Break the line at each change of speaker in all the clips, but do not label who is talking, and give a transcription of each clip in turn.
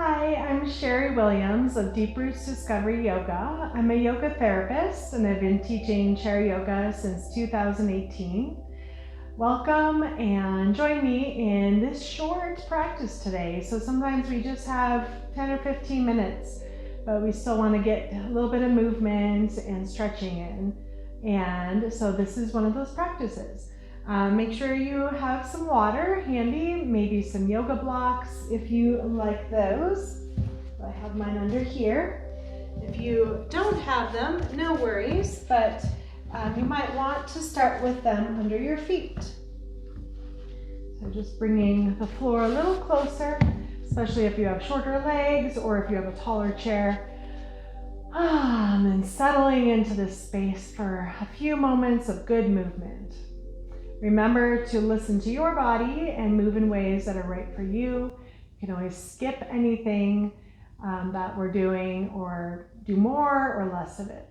Hi, I'm Shari Williams of Deep Roots Discovery Yoga. I'm a yoga therapist and I've been teaching chair yoga since 2018. Welcome and join me in this short practice today. So sometimes we just have 10 or 15 minutes, but we still want to get a little bit of movement and stretching in. And so this is one of those practices. Make sure you have some water handy, maybe some yoga blocks if you like those. I have mine under here. If you don't have them, no worries, but you might want to start with them under your feet. So just bringing the floor a little closer, especially if you have shorter legs or if you have a taller chair. And then settling into this space for a few moments of good movement. Remember to listen to your body and move in ways that are right for you. You can always skip anything that we're doing or do more or less of it.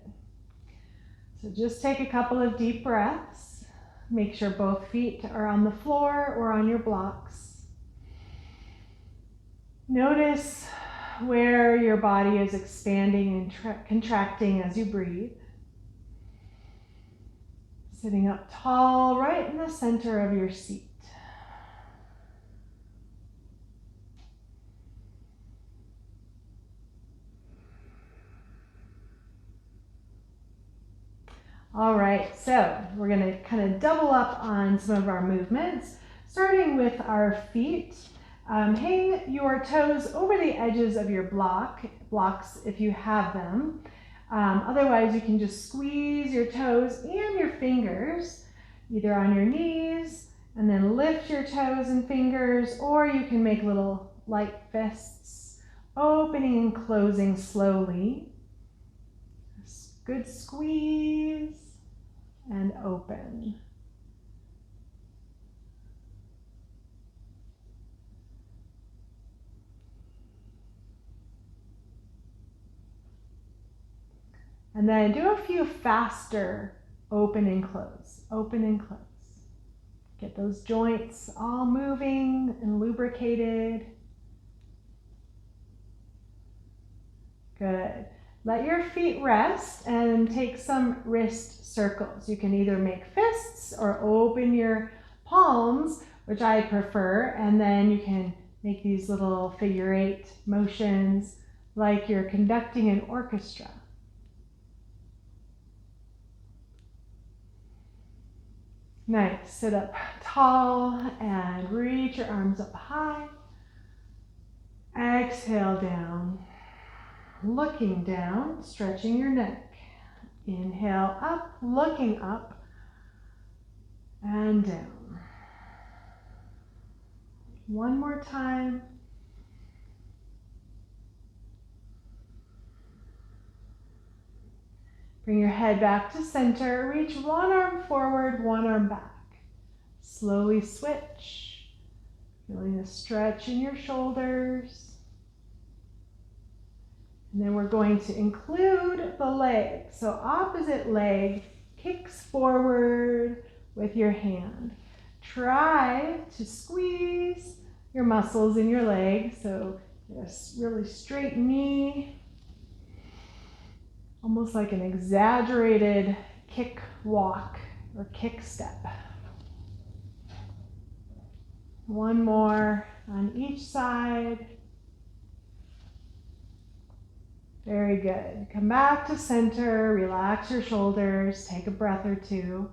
So just take a couple of deep breaths. Make sure both feet are on the floor or on your blocks. Notice where your body is expanding and contracting as you breathe. Sitting up tall, right in the center of your seat. All right, so we're going to kind of double up on some of our movements, starting with our feet. Hang your toes over the edges of your blocks if you have them. Otherwise, you can just squeeze your toes and your fingers either on your knees and then lift your toes and fingers, or you can make little light fists, opening and closing slowly. Good squeeze and open. And then do a few faster open and close, open and close. Get those joints all moving and lubricated. Good. Let your feet rest and take some wrist circles. You can either make fists or open your palms, which I prefer, and then you can make these little figure 8 motions like you're conducting an orchestra. Nice. Sit up tall and reach your arms up high. Exhale down. Looking down, stretching your neck. Inhale up, looking up and down. One more time. Bring your head back to center. Reach one arm forward, one arm back. Slowly switch. Feeling a stretch in your shoulders. And then we're going to include the leg. So opposite leg kicks forward with your hand. Try to squeeze your muscles in your leg. So get a really straight knee. Almost like an exaggerated kick walk or kick step. One more on each side. Very good. Come back to center, relax your shoulders, take a breath or two.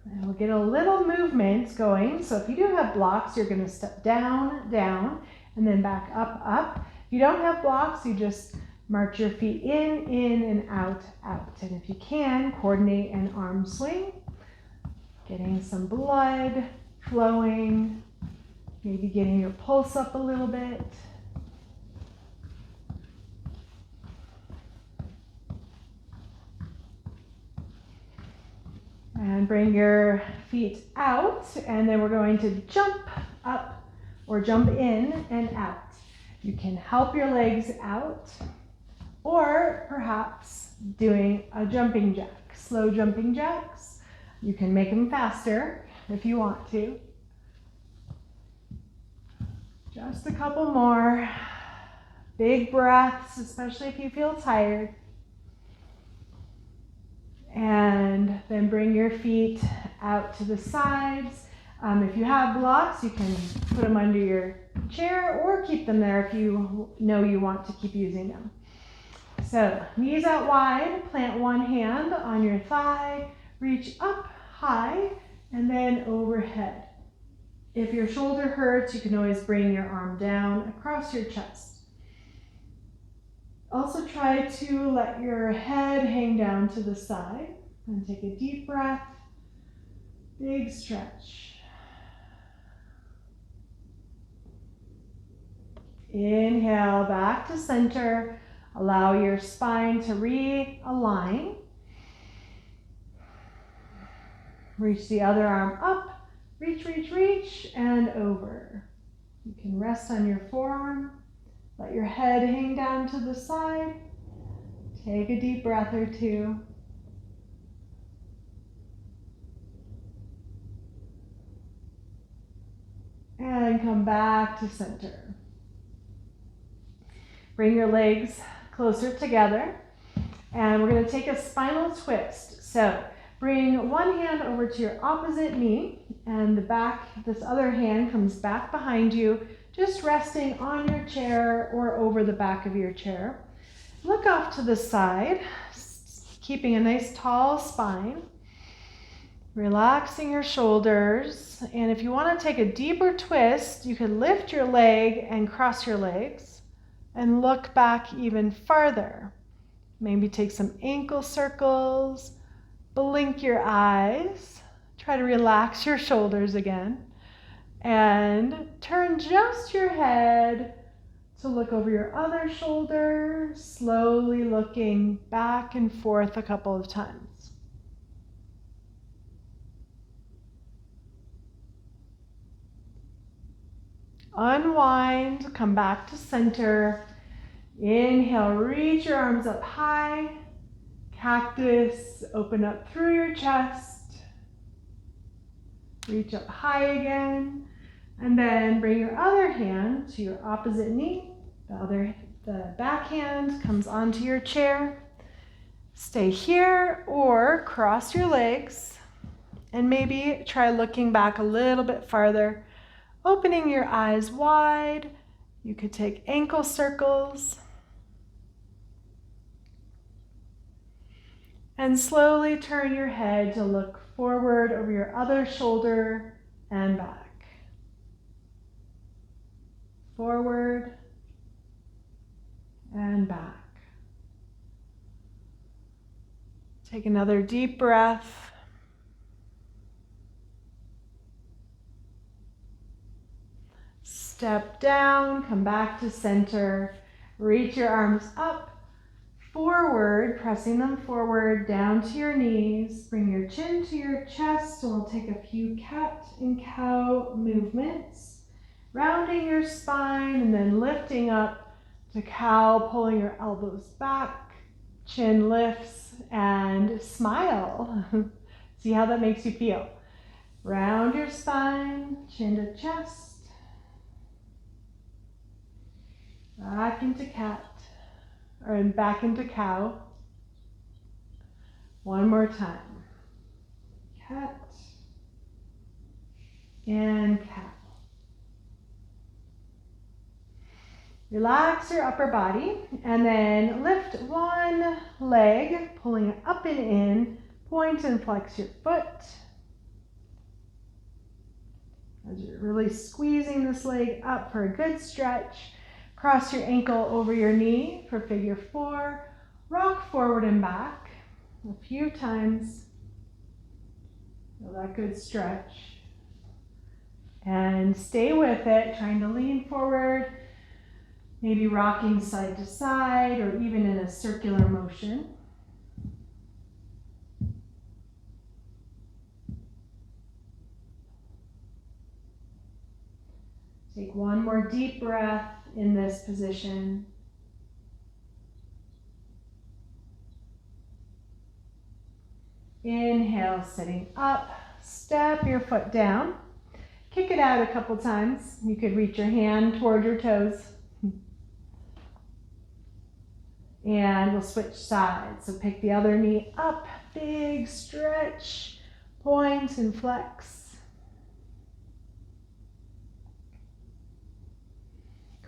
And we'll get a little movement going. So if you do have blocks, you're going to step down, down, and then back up, up. If you don't have blocks, you just march your feet in, and out, out. And if you can, coordinate an arm swing, getting some blood flowing. Maybe getting your pulse up a little bit. And bring your feet out, and then we're going to jump up or jump in and out. You can help your legs out, or perhaps doing a jumping jack, slow jumping jacks. You can make them faster if you want to. Just a couple more. Big breaths, especially if you feel tired. And then bring your feet out to the sides. If you have blocks, you can put them under your chair or keep them there if you know you want to keep using them. So knees out wide, plant one hand on your thigh, reach up high, and then overhead. If your shoulder hurts, you can always bring your arm down across your chest. Also try to let your head hang down to the side and take a deep breath, big stretch. Inhale back to center. Allow your spine to realign. Reach the other arm up. Reach, reach, reach, and over. You can rest on your forearm. Let your head hang down to the side. Take a deep breath or two. And come back to center. Bring your legs closer together. And we're going to take a spinal twist. So bring one hand over to your opposite knee, and this other hand comes back behind you, just resting on your chair or over the back of your chair. Look off to the side, keeping a nice tall spine. Relaxing your shoulders. And if you want to take a deeper twist, you can lift your leg and cross your legs and look back even farther. Maybe take some ankle circles, blink your eyes, try to relax your shoulders again, and turn just your head to look over your other shoulder, slowly looking back and forth a couple of times. Unwind, come back to center. Inhale, reach your arms up high. Cactus, open up through your chest. Reach up high again. And then bring your other hand to your opposite knee. The back hand comes onto your chair. Stay here or cross your legs. And maybe try looking back a little bit farther. Opening your eyes wide. You could take ankle circles. And slowly turn your head to look forward over your other shoulder and back. Forward and back. Take another deep breath. Step down, come back to center. Reach your arms up, forward, pressing them forward, down to your knees. Bring your chin to your chest, and we'll take a few cat and cow movements. Rounding your spine and then lifting up to cow, pulling your elbows back, chin lifts, and smile. See how that makes you feel. Round your spine, chin to chest. Back into cat, or back into cow. One more time. Cat and cow. Relax your upper body and then lift one leg, pulling it up and in. Point and flex your foot. As you're really squeezing this leg up for a good stretch. Cross your ankle over your knee for figure 4. Rock forward and back a few times. Feel that good stretch. And stay with it, trying to lean forward, maybe rocking side to side or even in a circular motion. Take one more deep breath in this position. Inhale, sitting up. Step your foot down. Kick it out a couple times. You could reach your hand toward your toes. And we'll switch sides. So pick the other knee up, big stretch, point and flex.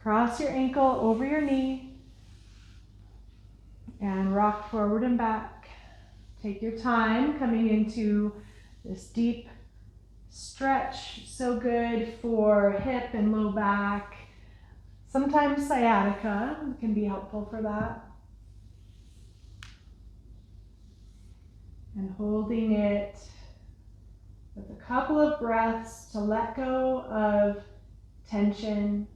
Cross your ankle over your knee and rock forward and back. Take your time coming into this deep stretch. So good for hip and low back. Sometimes sciatica can be helpful for that. And holding it with a couple of breaths to let go of tension.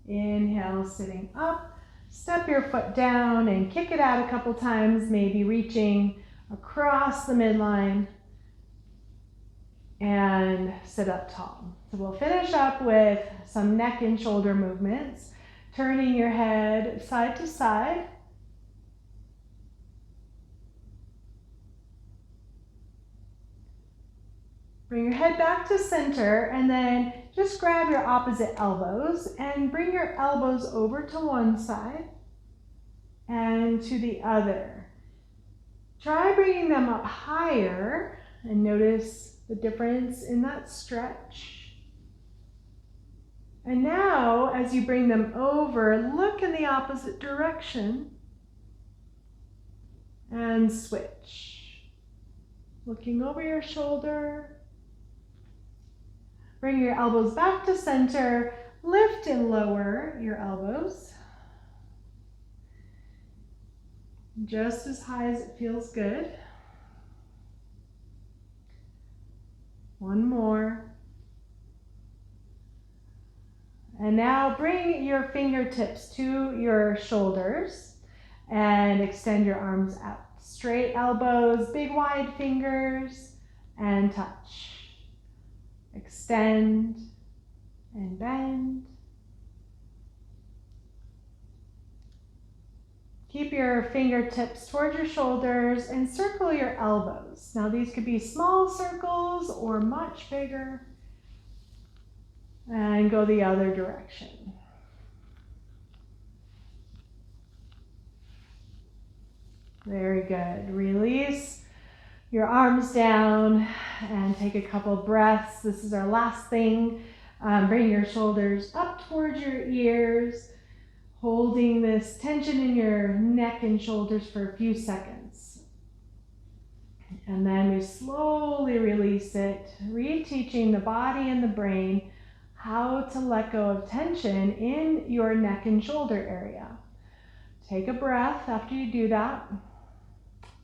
Inhale, sitting up. Step your foot down and kick it out a couple times, maybe reaching across the midline. And sit up tall. So we'll finish up with some neck and shoulder movements. Turning your head side to side. Bring your head back to center and then just grab your opposite elbows and bring your elbows over to one side and to the other. Try bringing them up higher and notice the difference in that stretch. And now, as you bring them over, look in the opposite direction and switch. Looking over your shoulder. Bring your elbows back to center. Lift and lower your elbows. Just as high as it feels good. One more. And now bring your fingertips to your shoulders and extend your arms out. Straight elbows, big wide fingers, and touch. Extend and bend. Keep your fingertips towards your shoulders and circle your elbows. Now these could be small circles or much bigger. And go the other direction. Very good. Release your arms down and take a couple breaths. This is our last thing. Bring your shoulders up towards your ears, holding this tension in your neck and shoulders for a few seconds. And then we slowly release it, reteaching the body and the brain how to let go of tension in your neck and shoulder area. Take a breath after you do that.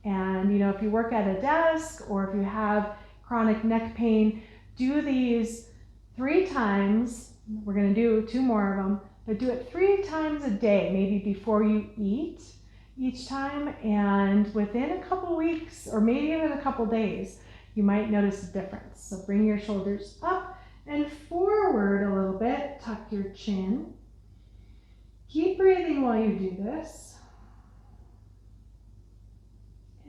And if you work at a desk or if you have chronic neck pain, do these 3 times. We're going to do 2 more of them, but do it 3 times a day, maybe before you eat each time. And within a couple weeks or maybe even a couple days, you might notice a difference. So bring your shoulders up and forward a little bit. Tuck your chin. Keep breathing while you do this.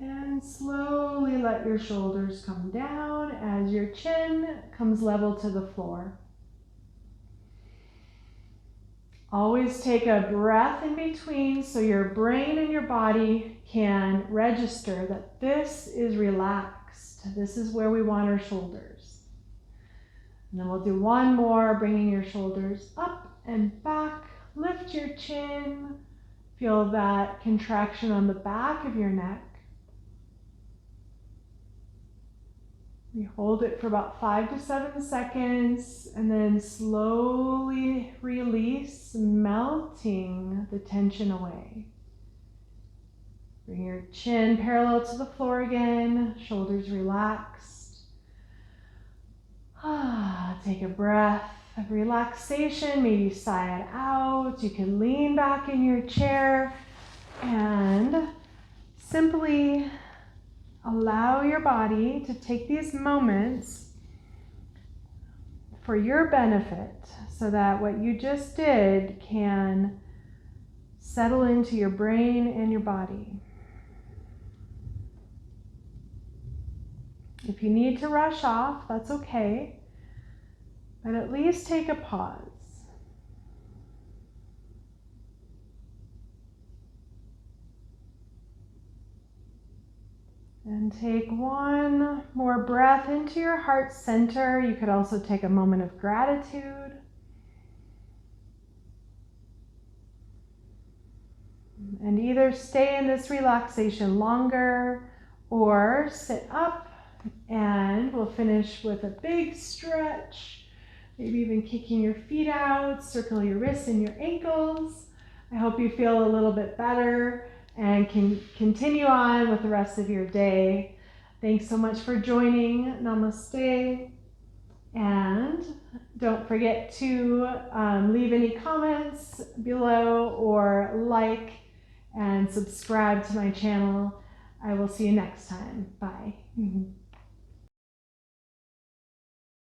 And slowly let your shoulders come down as your chin comes level to the floor. Always take a breath in between so your brain and your body can register that this is relaxed. This is where we want our shoulders. And then we'll do one more, bringing your shoulders up and back. Lift your chin. Feel that contraction on the back of your neck. We hold it for about 5 to 7 seconds and then slowly release, melting the tension away. Bring your chin parallel to the floor again, shoulders relaxed. Take a breath of relaxation, maybe sigh it out. You can lean back in your chair and simply allow your body to take these moments for your benefit so that what you just did can settle into your brain and your body. If you need to rush off, that's okay, but at least take a pause. And take one more breath into your heart center. You could also take a moment of gratitude. And either stay in this relaxation longer or sit up, and we'll finish with a big stretch. Maybe even kicking your feet out, circle your wrists and your ankles. I hope you feel a little bit better and can continue on with the rest of your day. Thanks so much for joining. Namaste. And don't forget to leave any comments below or like and subscribe to my channel. I will see you next time. Bye.